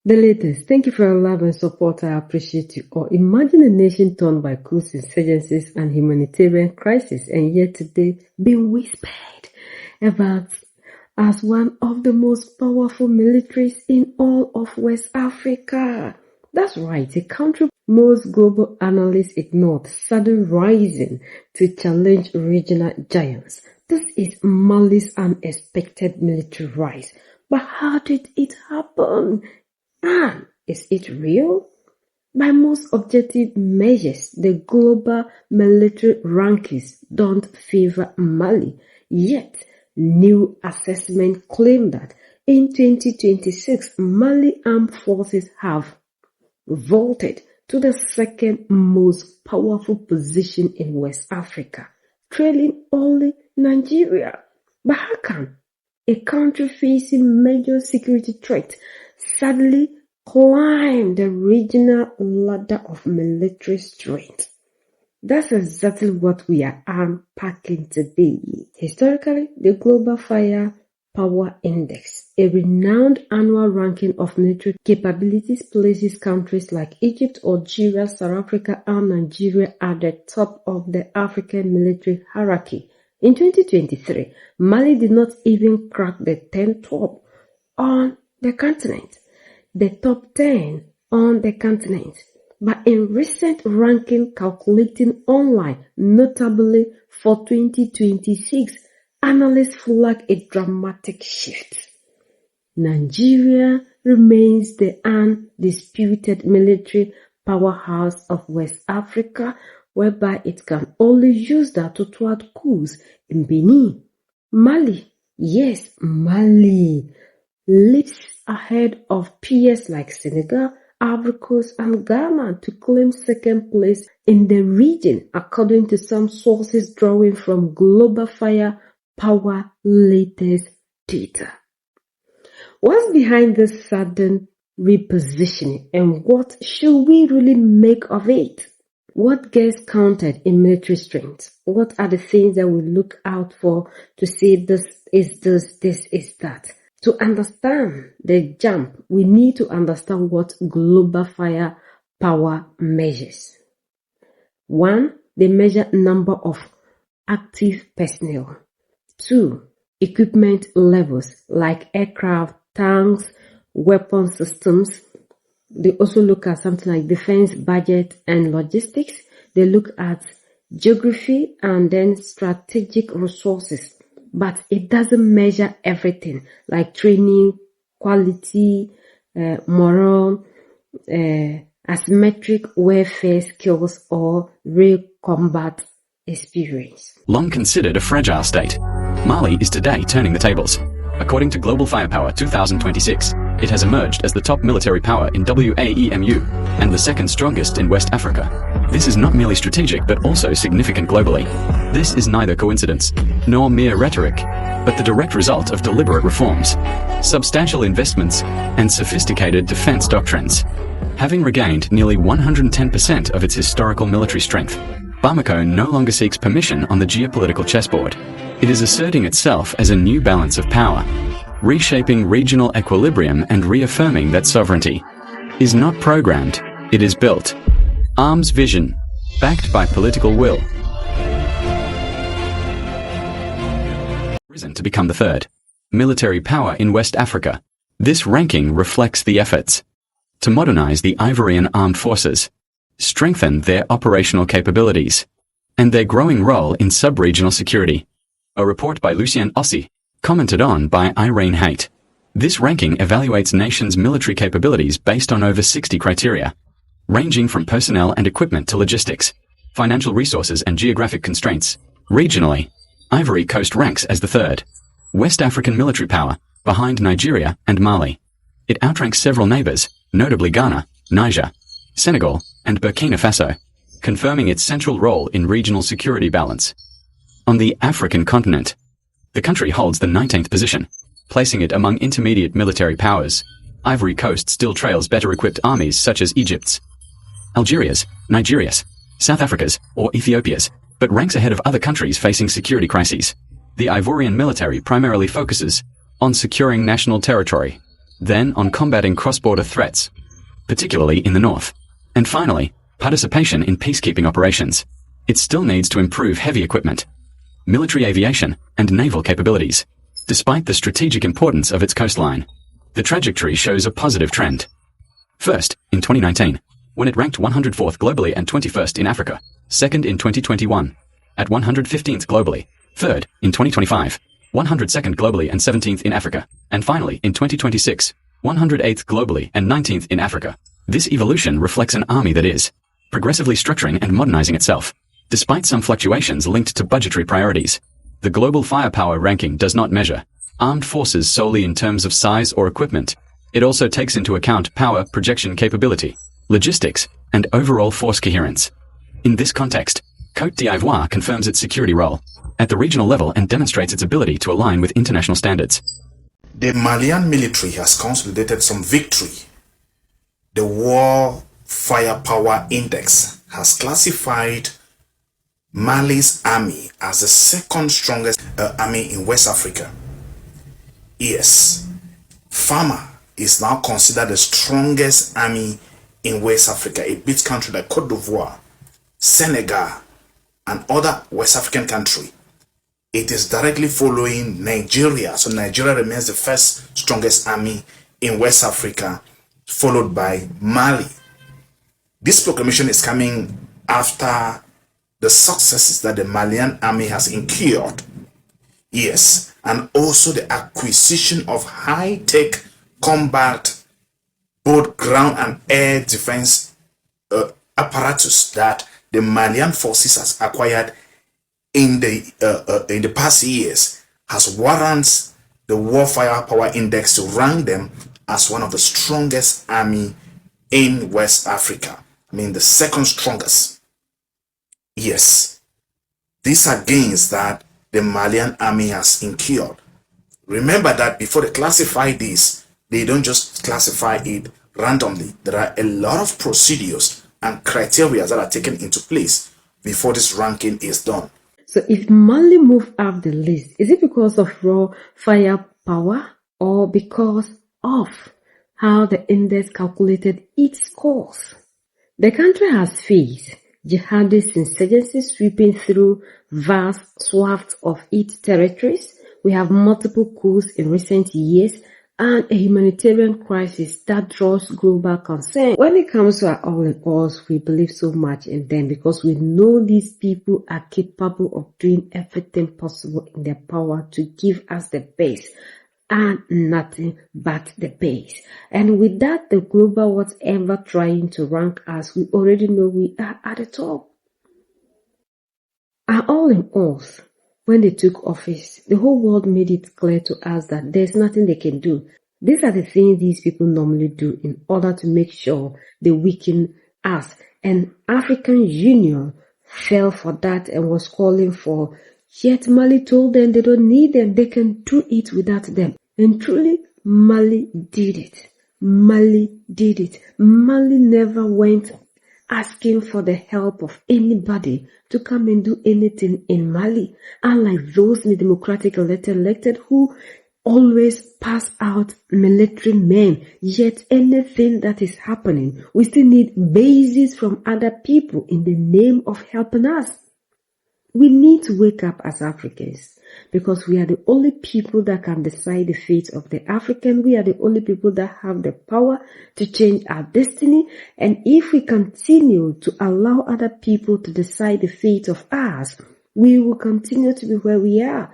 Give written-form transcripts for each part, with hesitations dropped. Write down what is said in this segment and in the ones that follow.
The latest. Thank you for your love and support. I appreciate you all. Imagine a nation torn by coups, insurgencies, and humanitarian crisis, and yet today being whispered about as one of the most powerful militaries in all of West Africa. That's right, a country most global analysts ignored, suddenly rising to challenge regional giants. This is Mali's unexpected military rise. But how did it happen? And is it real? By most objective measures, the global military rankings don't favor Mali. Yet, new assessments claim that in 2026, Mali armed forces have vaulted to the second most powerful position in West Africa, trailing only Nigeria. But how can a country facing major security threats suddenly climb the regional ladder of military strength? That's exactly what we are unpacking today. Historically, the Global Firepower Index, a renowned annual ranking of military capabilities, places countries like Egypt, Algeria, South Africa, and Nigeria at the top of the African military hierarchy. In 2023, Mali did not even crack the 10 top on the continent. The top 10 on the continent. But in recent ranking calculating online, notably for 2026, analysts flag a dramatic shift. Nigeria remains the undisputed military powerhouse of West Africa, whereby it can only use that to thwart coups in Benin. Mali, yes, Mali, leaps ahead of peers like Senegal, Ivory Coast, and Ghana to claim second place in the region, according to some sources drawing from Global Firepower latest data. What's behind this sudden repositioning, and what should we really make of it? What gets counted in military strength? What are the things that we look out for to say this is that? To understand the jump, we need to understand what global firepower measures. 1. They measure number of active personnel. 2. Equipment levels like aircraft, tanks, weapon systems. They also look at something like defense budget and logistics. They look at geography and then strategic resources. But it doesn't measure everything like training, quality, morale, asymmetric warfare skills, or real combat experience. Long considered a fragile state, Mali is today turning the tables. According to Global Firepower 2026, it has emerged as the top military power in WAEMU and the second strongest in West Africa. This is not merely strategic but also significant globally. This is neither coincidence nor mere rhetoric, but the direct result of deliberate reforms, substantial investments, and sophisticated defense doctrines. Having regained nearly 110% of its historical military strength, Bamako no longer seeks permission on the geopolitical chessboard. It is asserting itself as a new balance of power, reshaping regional equilibrium and reaffirming that sovereignty is not programmed, it is built. Arms vision, backed by political will. Risen to become the third military power in West Africa. This ranking reflects the efforts to modernize the Ivorian armed forces, strengthen their operational capabilities, and their growing role in sub-regional security. A report by Lucien Ossi, commented on by Irene Haight. This ranking evaluates nations' military capabilities based on over 60 criteria, ranging from personnel and equipment to logistics, financial resources and geographic constraints. Regionally, Ivory Coast ranks as the third West African military power, behind Nigeria and Mali. It outranks several neighbors, notably Ghana, Niger, Senegal, and Burkina Faso, confirming its central role in regional security balance. On the African continent, the country holds the 19th position, placing it among intermediate military powers. Ivory Coast still trails better-equipped armies such as Egypt's, Algeria's, Nigeria's, South Africa's, or Ethiopia's, but ranks ahead of other countries facing security crises. The Ivorian military primarily focuses on securing national territory, then on combating cross-border threats, particularly in the north, and finally, participation in peacekeeping operations. It still needs to improve heavy equipment, military aviation, and naval capabilities. Despite the strategic importance of its coastline, the trajectory shows a positive trend. First, in 2019, when it ranked 104th globally and 21st in Africa, second in 2021, at 115th globally, third in 2025, 102nd globally and 17th in Africa, and finally in 2026, 108th globally and 19th in Africa. This evolution reflects an army that is progressively structuring and modernizing itself. Despite some fluctuations linked to budgetary priorities, the global firepower ranking does not measure armed forces solely in terms of size or equipment. It also takes into account power projection capability, logistics, and overall force coherence. In this context, Côte d'Ivoire confirms its security role at the regional level and demonstrates its ability to align with international standards. The Malian military has consolidated some victory. The War Firepower Index has classified Mali's army as the second strongest army in West Africa. Yes, Fama is now considered the strongest army in West Africa. It beats countries like Cote d'Ivoire, Senegal, and other West African countries. It is directly following Nigeria. So Nigeria remains the first strongest army in West Africa, followed by Mali. This proclamation is coming after the successes that the Malian army has incurred. Yes, and also the acquisition of high-tech combat, both ground and air defense apparatus that the Malian forces has acquired in the past years has warrants the War Firepower Index to rank them as one of the strongest army in West Africa. I mean, the second strongest. Yes, these are gains that the Malian army has incurred. Remember that before they classify this, they don't just classify it randomly. There are a lot of procedures and criteria that are taken into place before this ranking is done. So if Mali moved up the list, is it because of raw firepower or because of how the index calculated its scores? The country has faced jihadist insurgency sweeping through vast swaths of its territories. We have multiple coups in recent years and a humanitarian crisis that draws global concern. When it comes to our all in alls, we believe so much in them because we know these people are capable of doing everything possible in their power to give us the best and nothing but the base. And with that, the global whatever trying to rank us, we already know we are at the top. Our all in alls, when they took office, the whole world made it clear to us that there's nothing they can do. These are the things these people normally do in order to make sure they weaken us. And African Union fell for that and was calling for, yet Mali told them they don't need them, they can do it without them. And truly, Mali did it. Mali did it. Mali never went asking for the help of anybody to come and do anything in Mali. Unlike those in the democratic elected who always pass out military men. Yet anything that is happening, we still need bases from other people in the name of helping us. We need to wake up as Africans because we are the only people that can decide the fate of the African. We are the only people that have the power to change our destiny. And if we continue to allow other people to decide the fate of us, we will continue to be where we are.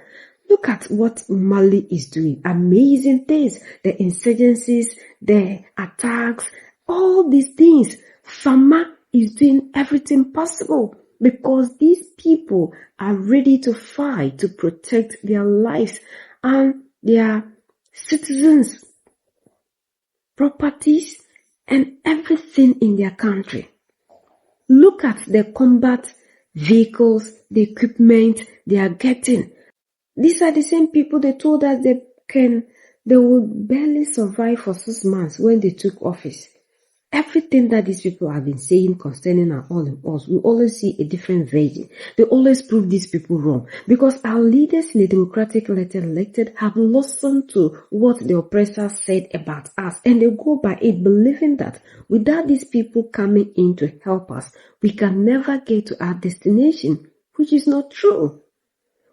Look at what Mali is doing. Amazing things. The insurgencies, the attacks, all these things. Fama is doing everything possible because these people are ready to fight to protect their lives and their citizens, properties, and everything in their country. Look at the combat vehicles, the equipment they are getting. These are the same people they told us they would barely survive for 6 months when they took office. Everything that these people have been saying concerning our all in us, we always see a different version. They always prove these people wrong because our leaders in the democratic elected have listened to what the oppressors said about us, and they go by it, believing that without these people coming in to help us, we can never get to our destination, which is not true.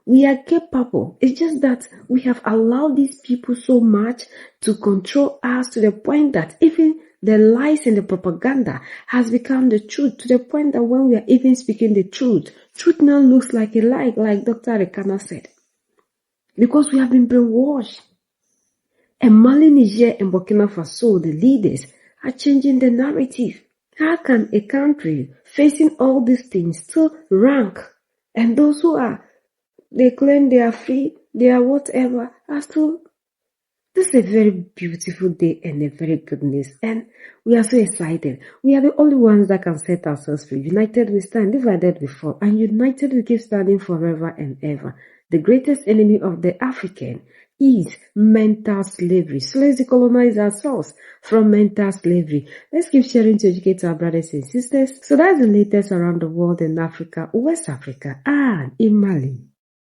We are capable. It's just that we have allowed these people so much to control us to the point that even the lies and the propaganda has become the truth, to the point that when we are even speaking the truth now looks like a lie, like Dr. Rekana said. Because we have been brainwashed. And Mali, Niger, and Burkina Faso, the leaders, are changing the narrative. How can a country facing all these things still rank? And those who are, they claim they are free, they are whatever, are still. This is a very beautiful day and a very good news, and we are so excited. We are the only ones that can set ourselves free. United we stand, divided we fall, and united we keep standing forever and ever. The greatest enemy of the African is mental slavery. So let's decolonize ourselves from mental slavery. Let's keep sharing to educate our brothers and sisters. So that's the latest around the world in Africa, West Africa, and in Mali.